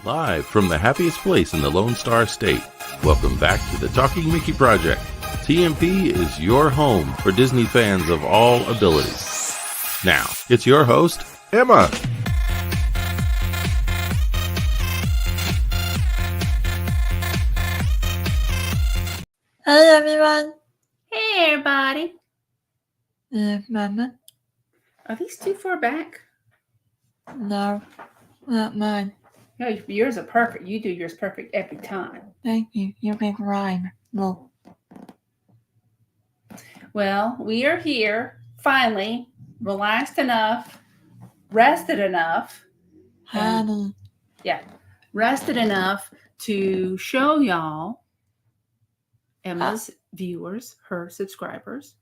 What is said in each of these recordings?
Live from the happiest place in the Lone Star State. Welcome back to the Talking Mickey Project. TMP is your home for Disney fans of all abilities. Now, it's your host, Emma. Hello, everyone. Hey, everybody. Mama? Are these too far back? No, not mine. No, yours are perfect. You do yours perfect every time. Thank you. You can rhyme. No. Well, we are here, finally, relaxed enough, rested enough. Honey. Rested enough to show y'all, Emma's viewers, her subscribers,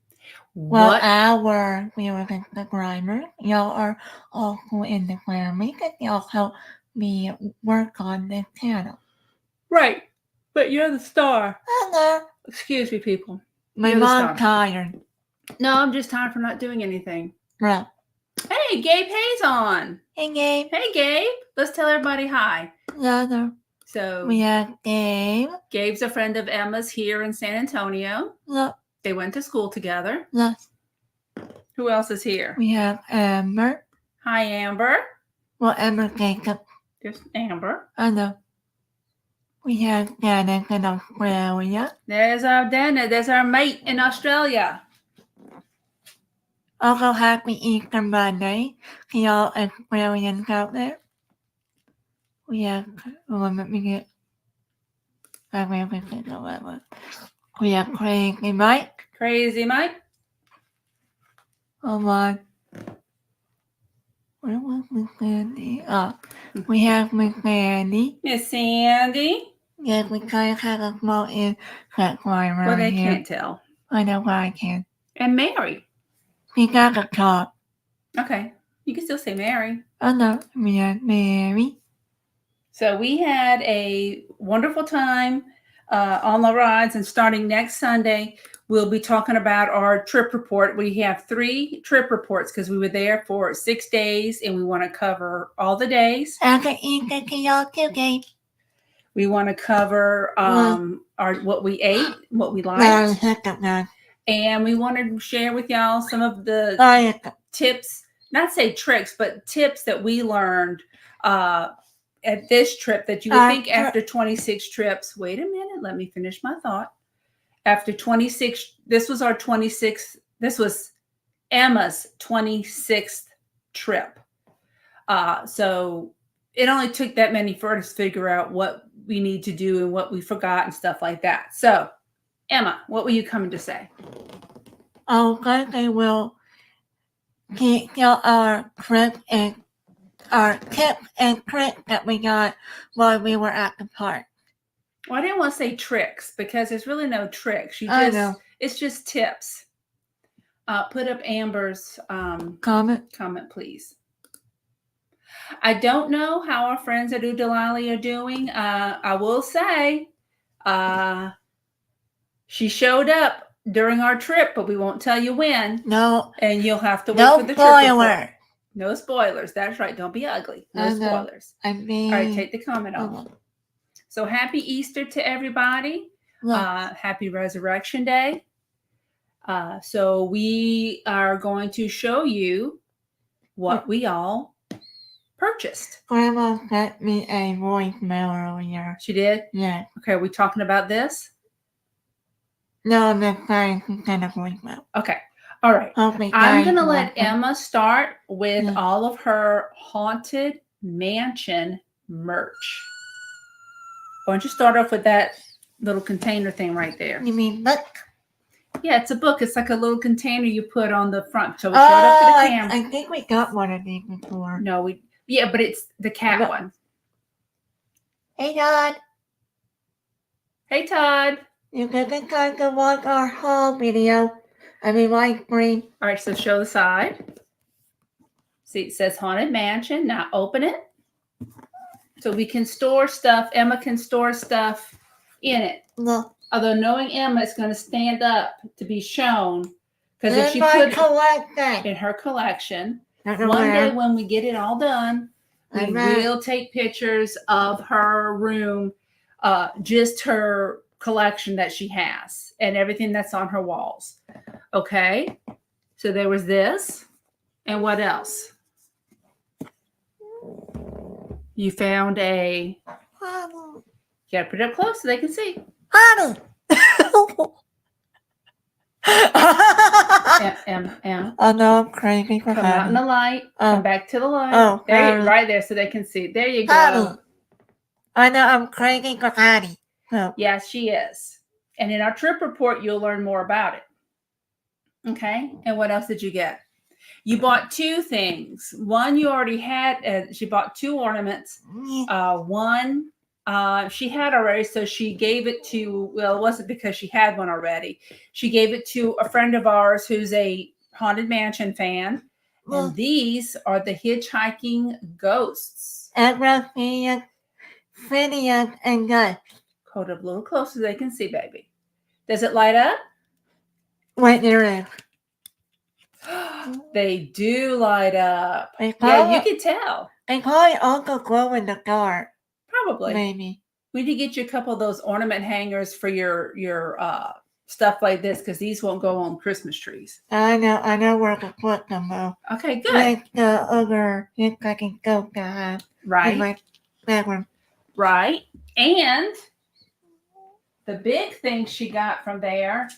Well, our viewers and subscribers, y'all are also in the family because y'all help me work on this channel. Right, but you're the star. Hello. Excuse me, people. My You're the mom's star. tired. No, I'm just tired for not doing anything. Well, Hey, Gabe Hayes on. hey, Gabe. Hey, Gabe. Let's tell everybody hi. Hello. So We have Gabe. Gabe's a friend of Emma's here in San Antonio. Look, They went to school together. look. Who else is here? We have Amber. Hi, Amber. Well, Amber Jacob. There's Amber. I know. We have Dennis in Australia. There's our Dana. There's our mate in Australia. Also, happy Easter Monday to y'all Australians out there. We have, let me get, we have Crazy Mike. Crazy Mike. Oh my. Where was Miss Sandy? We have Miss Sandy. Miss Sandy. Yes, we kind of have a small insect line Well, around they here. can't tell. I know why I can. And Mary. We got a top. Okay. You can still say Mary. Oh no, we have Mary. So we had a wonderful time on the rides, and starting next Sunday, we'll be talking about our trip report. We have 3 trip reports because we were there for 6 days, and we want to cover all the days. Happy Easter to y'all too, Gabe. We want to cover what we ate, what we liked, and we want to share with y'all some of the tips, not say tricks, but tips that we learned at this trip that you would think after 26 trips. Wait a minute, let me finish my thought. After 26, this was Emma's 26th trip. So it only took that many for us to figure out what we need to do and what we forgot and stuff like that. So, Emma, what were you coming to say? Okay, we'll keep y'all our trip and our tips and tricks that we got while we were at the park. Well, I didn't want to say tricks because there's really no tricks. I know. It's just tips. Put up Amber's Comment, please. I don't know how our friends at Udalali are doing. I will say she showed up during our trip, but we won't tell you when. No. And you'll have to wait No for the trip report. spoiler. No spoilers. That's right. Don't be ugly. No spoilers. I mean, all right, take the comment off. So happy Easter to everybody. Happy Resurrection Day. So we are going to show you what we all purchased. Grandma sent me a voicemail earlier. She did? Yeah. Okay, are we talking about this? No, I'm just trying to send a voicemail. Okay. All right. I'm going to let Emma start with all of her Haunted Mansion merch. Why don't you start off with that little container thing right there? You mean book? Yeah, it's a book. It's like a little container you put on the front. So we show it up to the camera. I think we got one of these before. No, but it's the cat one. Hey, Todd. Hey, Todd. You get the time to watch our haul video. Live stream. All right, so show the side. See, it says Haunted Mansion. Now open it. So we can store stuff. Emma can store stuff in it. Look. Although knowing Emma is going to stand up to be shown. Because if she put it in her collection, one day when we get it all done, We will take pictures of her room, just her collection that she has and everything that's on her walls. Okay. So there was this. And what else? You found a... You got to put it up close so they can see. I know I'm crazy for Come out in the light. Come back to the light. Oh, there you, right there so they can see. There you go. I know I'm crazy for Patty. Oh. Yes, she is. And in our trip report, you'll learn more about it. Okay. And what else did you get? You bought two things. One you already had. She bought two ornaments. One she had already, so she gave it to, well, it wasn't because she had one already. She gave it to a friend of ours who's a Haunted Mansion fan. And these are the hitchhiking ghosts. Phineas and Ghost. Hold up a little closer so they can see, baby. Does it light up? Right there. They do light up. Yeah, you can tell. They probably also glow in the dark. Probably. Maybe. We need to get you a couple of those ornament hangers for your stuff like this, because these won't go on Christmas trees. I know where to put them though. Okay, good. Like the other hitchhiking ghost I have. Right. In my bedroom. Right. And the big thing she got from there.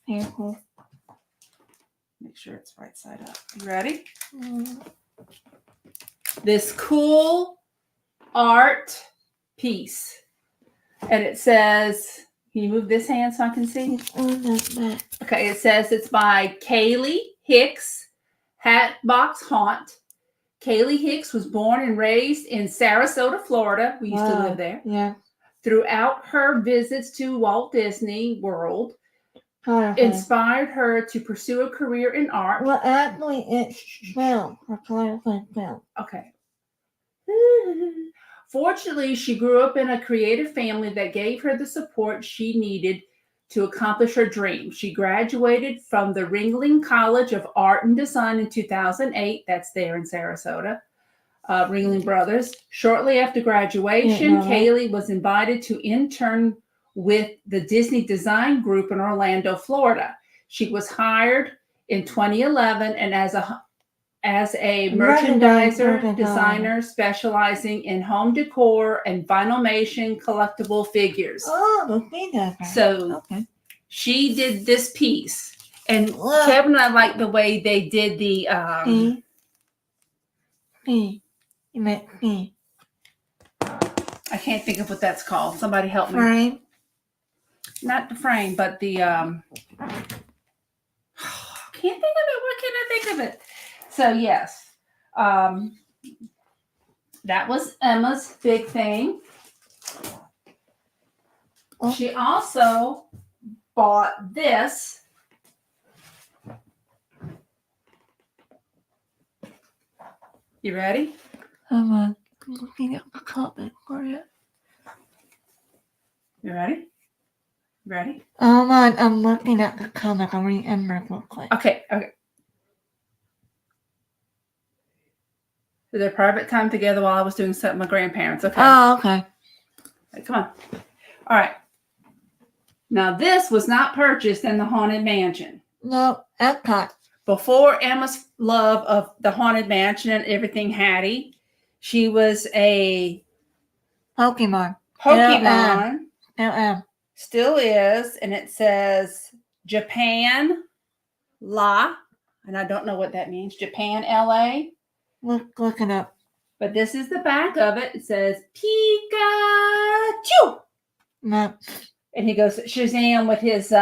Careful. Make sure it's right side up. You ready? This cool art piece. And it says, can you move this hand so I can see? Okay, it says it's by Kaylee Hicks, Hatbox Haunt. Kaylee Hicks was born and raised in Sarasota, Florida. We used to live there. Yeah. Throughout her visits to Walt Disney World, inspired her to pursue a career in art. Well, actually, it's film. Film. Okay. Fortunately, she grew up in a creative family that gave her the support she needed to accomplish her dream. She graduated from the Ringling College of Art and Design in 2008. That's there in Sarasota. Ringling Brothers. Shortly after graduation, Kaylee was invited to intern with the Disney Design Group in Orlando, Florida. She was hired in 2011 and as a merchandiser designer specializing in home decor and vinylmation collectible figures. So she did this piece. And Kevin and I like the way they did the I can't think of what that's called. Somebody help me. Frame. Not the frame, but the can't think of it. What can I think of it? So yes, that was Emma's big thing. She also bought this. You ready? I'm looking at the comment for you. You ready? Ready? I'm looking at the comment. I'm reading Emma real quick. Okay. Their private time together while I was doing something with my grandparents. Okay. Oh, okay. Right, come on. All right. Now, this was not purchased in the Haunted Mansion. No, Epcot. Before Emma's love of the Haunted Mansion and everything Hattie, she was a Pokemon. Still is. And it says Japan La. And I don't know what that means. Japan LA. Look it up. But this is the back of it. It says Pikachu. No. And he goes Shazam with his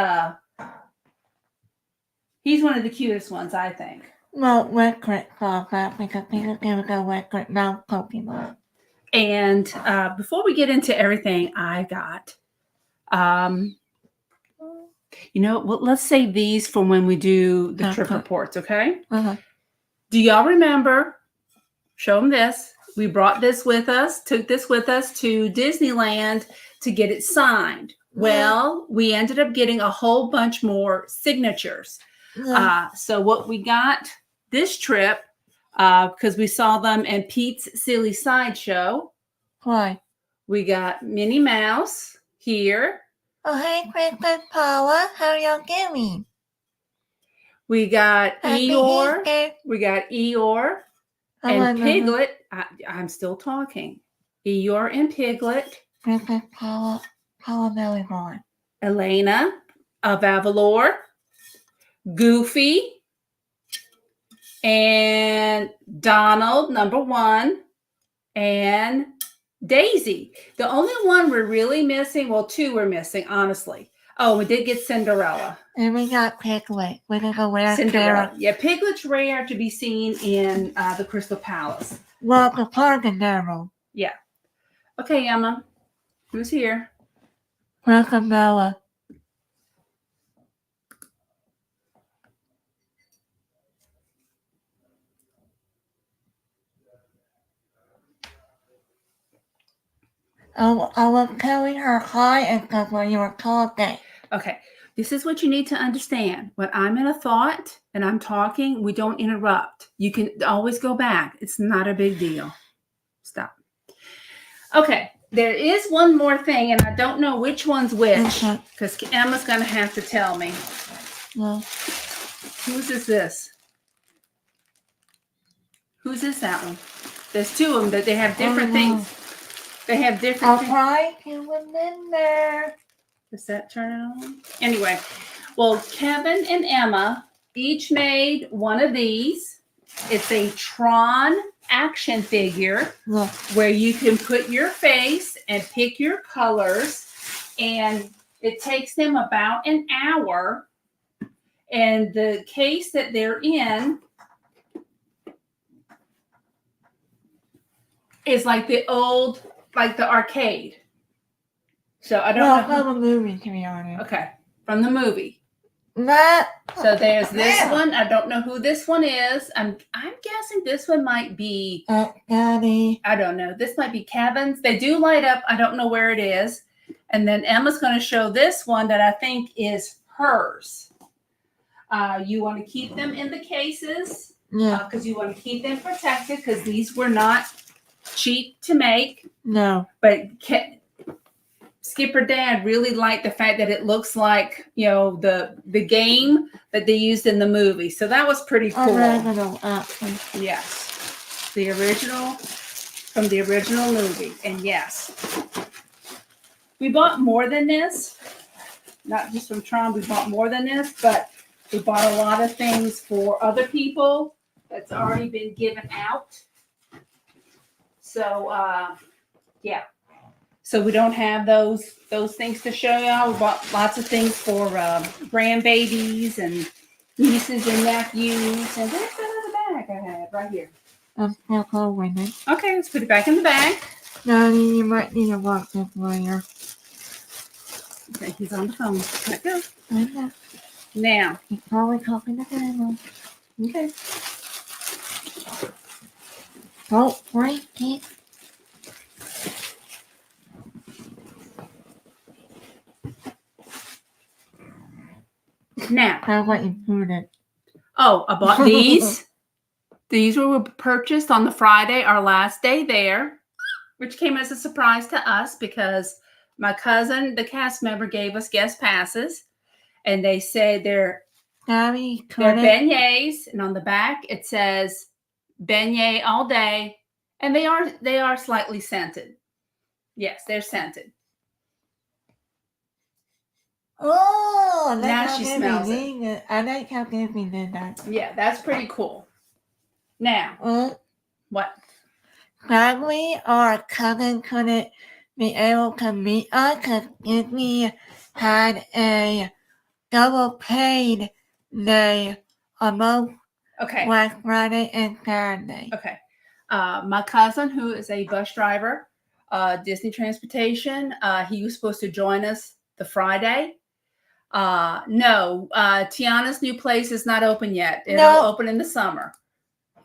he's one of the cutest ones, I think. Well, Record saw that because people give a Record now Pokemon. And before we get into everything I got, let's save these for when we do the trip reports, okay? Do y'all remember? Show them this. We brought this with us, took this with us to Disneyland to get it signed. Well, we ended up getting a whole bunch more signatures. So what we got this trip because we saw them in Pete's Silly Sideshow. Why? We got Minnie Mouse here. Oh, hey, Princess Paula. How y'all doing? We got Happy Eeyore. Easter. We got Eeyore and Piglet. I'm still talking. Eeyore and Piglet. Princess Paula Mellyborn. Elena of Avalor. Goofy. And Donald, number 1. And Daisy. The only one we're really missing, well, 2 we're missing, honestly. Oh, we did get Cinderella. And we got Piglet. We're going to wear Cinderella. Yeah, Piglet's rare to be seen in the Crystal Palace. Well, the Parkin Devil. Yeah. Okay, Emma. Who's here? Princess Bella. I was telling her hi and stuff when you were talking. Okay. This is what you need to understand. When I'm in a thought and I'm talking, we don't interrupt. You can always go back. It's not a big deal. Stop. Okay. There is one more thing, and I don't know which one's which, because Emma's going to have to tell me. Well, Whose is this? Whose is that one? There's 2 of them that they have different things. They have different I'll try to remember. Does that turn on? Anyway, well, Kevin and Emma each made one of these. It's a Tron action figure where you can put your face and pick your colors. And it takes them about an hour. And the case that they're in is like the old, like the arcade. So I don't know. From the movie, to be honest. Okay, from the movie. That. So there's this one. I don't know who this one is. I'm guessing this one might be. Daddy. I don't know. This might be Kevin's. They do light up. I don't know where it is. And then Emma's going to show this one that I think is hers. You want to keep them in the cases. Yeah. Because you want to keep them protected. Because these were not cheap to make. No. But Skipper Dad really liked the fact that it looks like, you know, the game that they used in the movie. So that was pretty cool. Yes. The original, from the original movie. And yes. We bought more than this. Not just from Tron, we bought more than this, but we bought a lot of things for other people that's already been given out. So, yeah. So we don't have those things to show y'all. We bought lots of things for grandbabies and nieces and nephews. And where's that other bag I had right here? Okay, let's put it back in the bag. Daddy, you might need to walk this later. Okay, he's on the phone. Let go. I know. Now. He's probably talking to Grandma. Okay. Don't break it. Now. How about you put it? Oh, I bought these. These were purchased on the Friday, our last day there, which came as a surprise to us because my cousin, the cast member, gave us guest passes, and they said they're beignets, and on the back it says beignet all day, and they are slightly scented. Yes, they're scented. Oh, now she smells it. I like how Disney did that. Yeah, that's pretty cool. Now, what? Sadly, our cousin couldn't be able to meet us because Disney had a double paid day on both Black Friday and Saturday. Okay. My cousin, who is a bus driver, Disney Transportation, he was supposed to join us the Friday. No, Tiana's new place is not open yet. It'll open in the summer.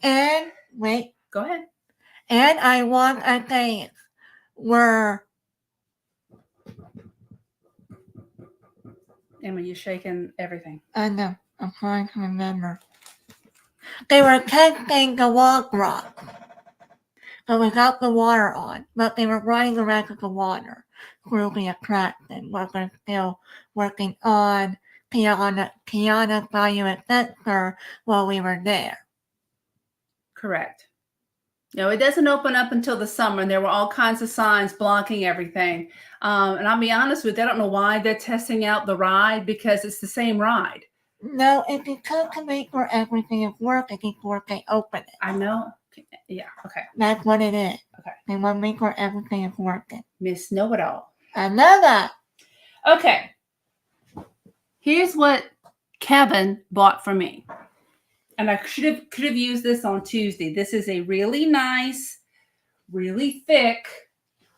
And wait. Go ahead. And I want a thing where Emma, you're shaking everything. I know. I'm trying to remember. They were testing the log rock, but without the water on. But they were running the rest of the water through the attraction. We're still working on Kiana's value sensor while we were there. Correct. No, it doesn't open up until the summer, and there were all kinds of signs blocking everything. And I'll be honest with you, I don't know why they're testing out the ride, because it's the same ride. No, it's because to make sure everything is working before they open it. I know. Yeah, okay. That's what it is. Okay. They want to make sure everything is working. Miss Know-It-All. I know that. Okay. Here's what Kevin bought for me. And I could have used this on Tuesday. This is a really nice, really thick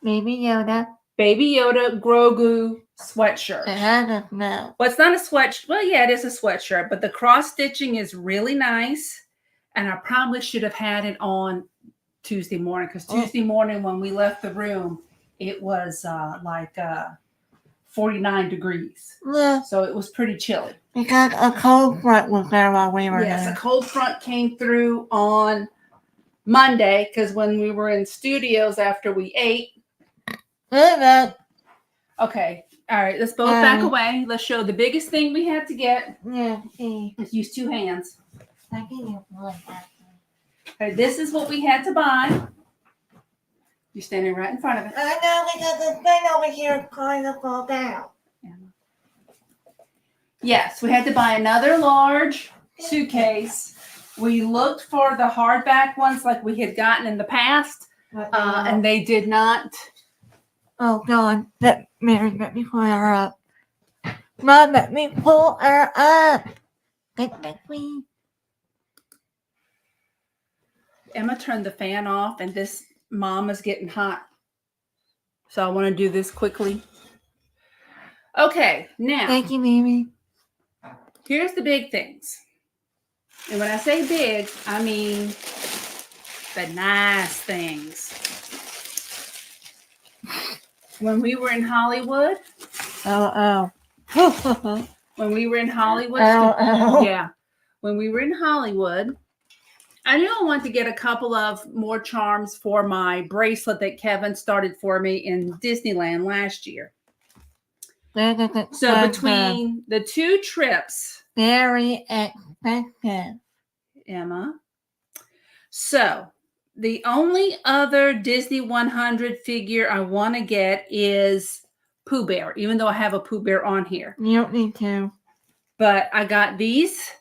Baby Yoda Grogu sweatshirt. It has a smell. Well, it's not a sweatshirt. Well, yeah, it is a sweatshirt, but the cross stitching is really nice. And I probably should have had it on Tuesday morning, because Tuesday morning when we left the room, it was 49 degrees. Yeah. So it was pretty chilly. Because a cold front was there while we were there. Yes, a cold front came through on Monday, because when we were in studios after we ate. Okay. All right. Let's both back away. Let's show the biggest thing we had to get. Yeah. See. Let's use two hands. I can use one. Okay, this is what we had to buy. You're standing right in front of it. I know, because the thing over here is trying to fall down. Yes, we had to buy another large suitcase. We looked for the hardback ones like we had gotten in the past, and they did not. Oh, God. Let me pull her up. Mom, let me pull her up. Let me. Emma turned the fan off, and this mom is getting hot. So I want to do this quickly. Okay, now. Thank you, baby. Here's the big things. And when I say big, I mean the nice things. When we were in Hollywood. When we were in Hollywood. Yeah. When we were in Hollywood, I knew I wanted to get a couple of more charms for my bracelet that Kevin started for me in Disneyland last year. So between the two trips. Very expensive. Emma. So the only other Disney 100 figure I want to get is Pooh Bear, even though I have a Pooh Bear on here. You don't need to. But I got these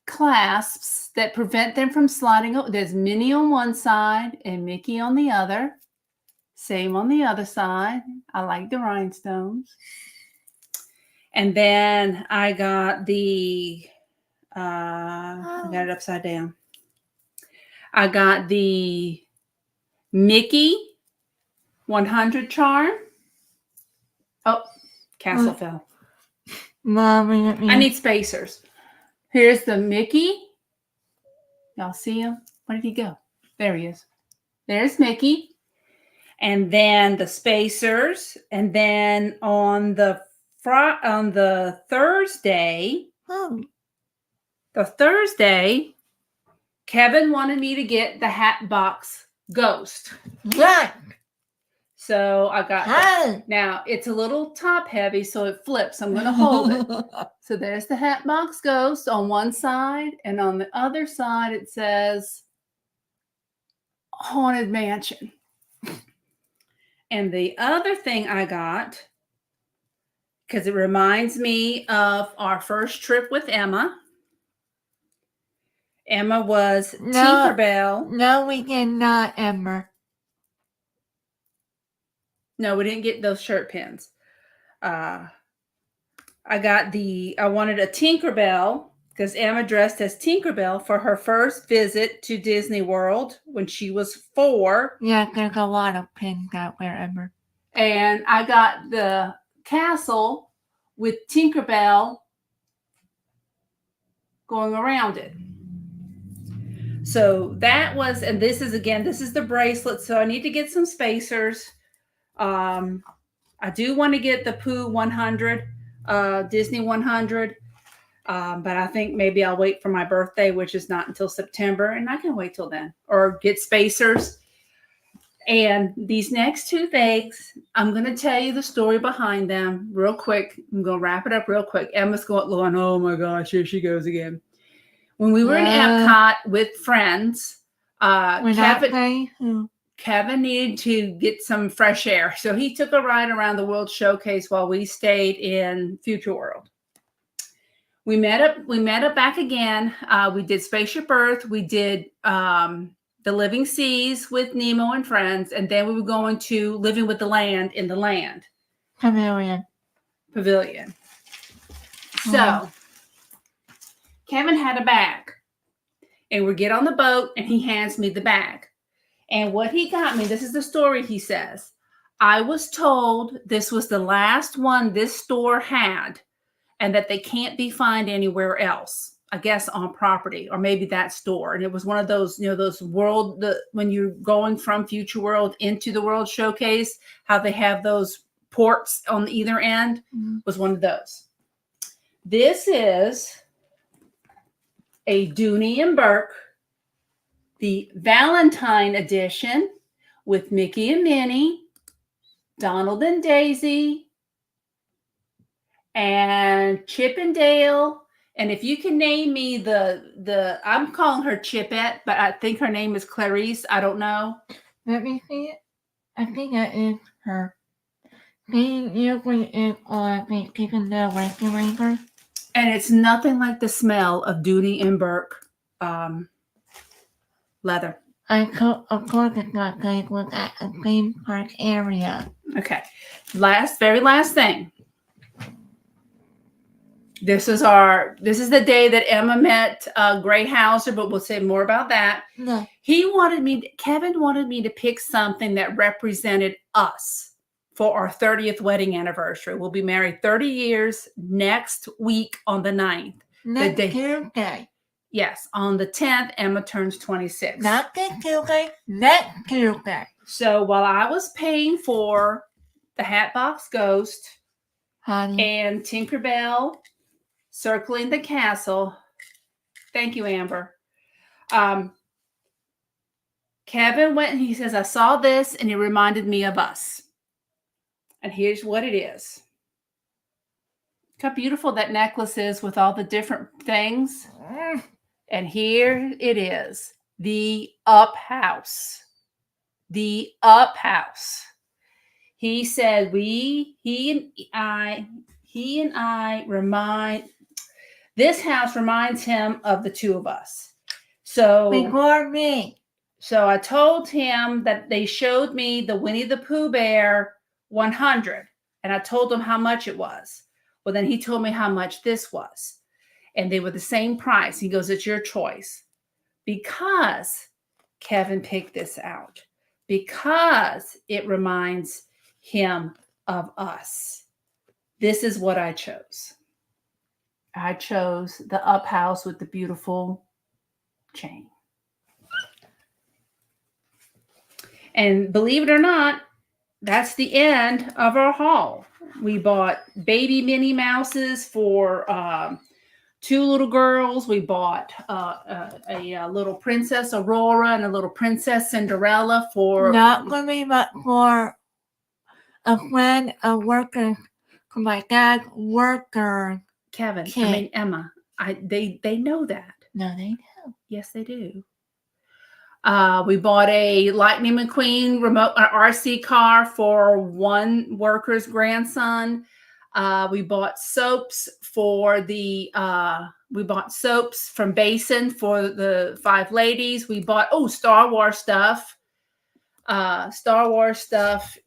clasps that prevent them from sliding. There's Minnie on one side and Mickey on the other. Same on the other side. I like the rhinestones. And then I got the, I got it upside down. I got the Mickey 100 charm. Oh, castle fell. Mommy, I need spacers. Here's the Mickey. Y'all see him? Where did he go? There he is. There's Mickey. And then the spacers. And then on the Thursday, Kevin wanted me to get the Hatbox Ghost. Right. So I got now it's a little top heavy, so it flips. I'm going to hold it. So there's the Hatbox Ghost on one side, and on the other side it says Haunted Mansion. And the other thing I got, because it reminds me of our first trip with Emma. Emma was Tinkerbell. No, we did not, Emma. No, we didn't get those shirt pins. I wanted a Tinkerbell because Emma dressed as Tinkerbell for her first visit to Disney World when she was 4. Yeah, there's a lot of pins out there, Emma. And I got the castle with Tinkerbell going around it. So that was, and this is the bracelet. So I need to get some spacers. I do want to get the Pooh 100, Disney 100. But I think maybe I'll wait for my birthday, which is not until September, and I can wait till then, or get spacers. And these next two things, I'm going to tell you the story behind them real quick. I'm going to wrap it up real quick. Emma's going, oh my gosh, here she goes again. When we were in Epcot with friends, Kevin needed to get some fresh air. So he took a ride around the World Showcase while we stayed in Future World. We met up back again. We did Spaceship Earth. We did the Living Seas with Nemo and friends. And then we were going to Living with the Land in the Land. Pavilion. So Kevin had a bag. And we get on the boat and he hands me the bag. And what he got me, this is the story he says. I was told this was the last one this store had and that they can't be found anywhere else, I guess on property or maybe that store. And it was one of those, those when you're going from Future World into the World Showcase, how they have those ports on either end, was one of those. This is a Dooney and Burke, the Valentine edition with Mickey and Minnie, Donald and Daisy, and Chip and Dale. And if you can name me I'm calling her Chipette, but I think her name is Clarice. I don't know. Let me see it. I think that is her. She usually is the Chip and Dale Rescue. And it's nothing like the smell of Dooney and Burke leather. Of course it's not because it was at a theme park area. Okay. Very last thing. This is the day that Emma met Gray Hauser, but we'll say more about that. No. Kevin wanted me to pick something that represented us for our 30th wedding anniversary. We'll be married 30 years next week on the 9th. Next Tuesday. Yes, on the 10th, Emma turns 26. Not this Tuesday, next Tuesday. So while I was paying for the Hatbox Ghost and Tinkerbell circling the castle, thank you, Amber. Kevin went and he says, I saw this and it reminded me of us. And here's what it is. Look how beautiful that necklace is with all the different things. And here it is, the Up House. The Up House. He said, he and I this house reminds him of the two of us. So before me. So I told him that they showed me the Winnie the Pooh Bear 100. And I told him how much it was. Well, then he told me how much this was. And they were the same price. He goes, it's your choice. Because Kevin picked this out. Because it reminds him of us. This is what I chose. I chose the Up House with the beautiful chain. And believe it or not, that's the end of our haul. We bought baby Minnie Mouses for 2 little girls. We bought a little Princess Aurora and a little Princess Cinderella for... Not for me, but for a friend, a worker, for my dad's worker. Kevin, kid. I mean, Emma, they know that. No, they do. Yes, they do. We bought a Lightning McQueen remote RC car for one worker's grandson. We bought soaps from Basin for the 5 ladies. We bought Star Wars stuff. Star Wars stuff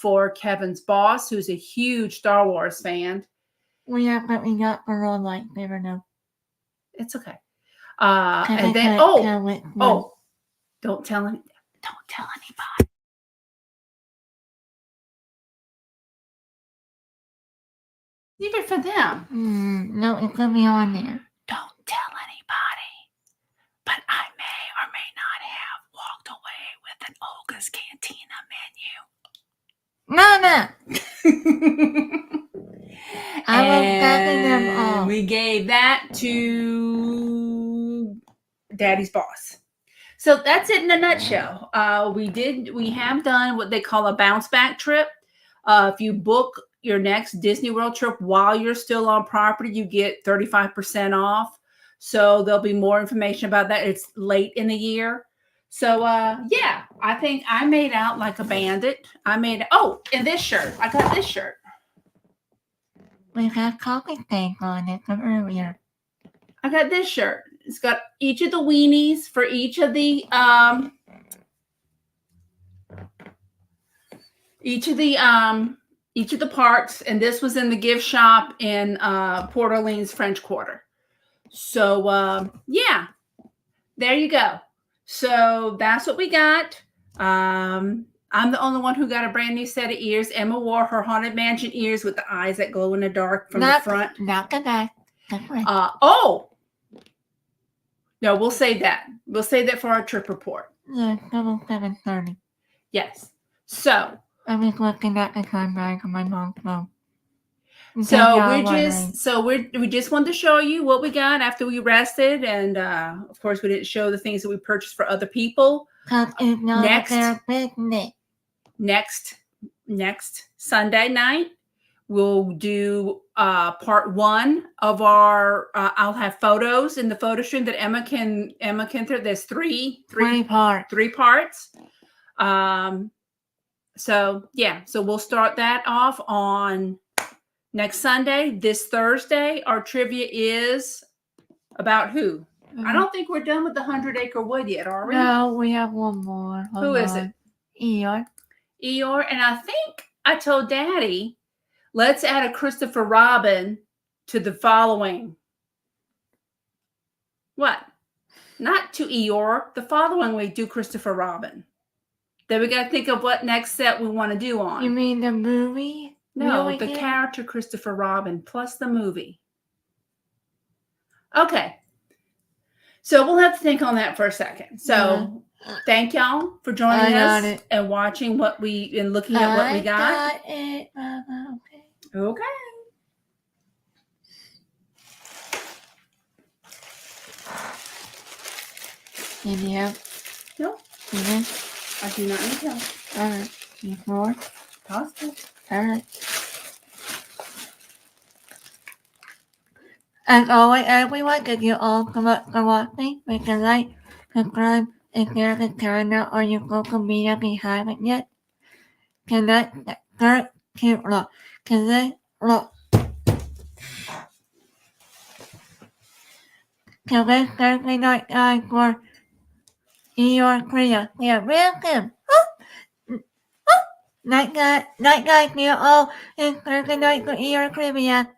for Kevin's boss, who's a huge Star Wars fan. We got for all lightsaber now. It's okay. And then don't tell anybody. Even for them. No, it's gonna be on there. Don't tell anybody. But I may or may not have walked away with an Olga's Cantina menu. No. I was packing them And all. we gave that to Daddy's boss. So that's it in a nutshell. We have done what they call a bounce back trip. If you book your next Disney World trip while you're still on property, you get 35% off. So there'll be more information about that. It's late in the year. So yeah, I think I made out like a bandit. And this shirt. I got this shirt. We got coffee stains on it from earlier. I got this shirt. It's got each of the weenies for each of the parks, and this was in the gift shop in Port Orleans French Quarter. So yeah, there you go. So that's what we got. I'm the only one who got a brand new set of ears. Emma wore her Haunted Mansion ears with the eyes that glow in the dark from the front. Not today. No, we'll save that. We'll save that for our trip report. Yeah, 7:30. Yes. So I was looking at the sunrise on my mom's phone. We just wanted to show you what we got after we rested, and of course we didn't show the things that we purchased for other people. It's not their business. Next Sunday night we'll do part 1 of our. I'll have photos in the photo stream that Emma can throw. There's three parts. So we'll start that off on next Sunday. This Thursday, our trivia is about who? Mm-hmm. I don't think we're done with the 100-acre wood yet, are we? No, we have one more. Who is it? Eeyore. And I think I told Daddy, let's add a Christopher Robin to the following. What? Not to Eeyore. The following week, do Christopher Robin. Then we got to think of what next set we want to do on. You mean the movie? No, the character Christopher Robin plus the movie. Okay. So we'll have to think on that for a second. So thank y'all for joining us and watching and looking at what we got. I got it, Mama. Okay. Need help? No. Mm-hmm. I do not need help. All right. Need more? Possible. All right. As always, everyone, if you all come up for watching, make a like, subscribe, and share the channel on your social media if you haven't yet. Connect Thursday night time for Eeyore Korea. Yeah, welcome. Night guys, you all. It's Thursday night for Eeyore Trivia.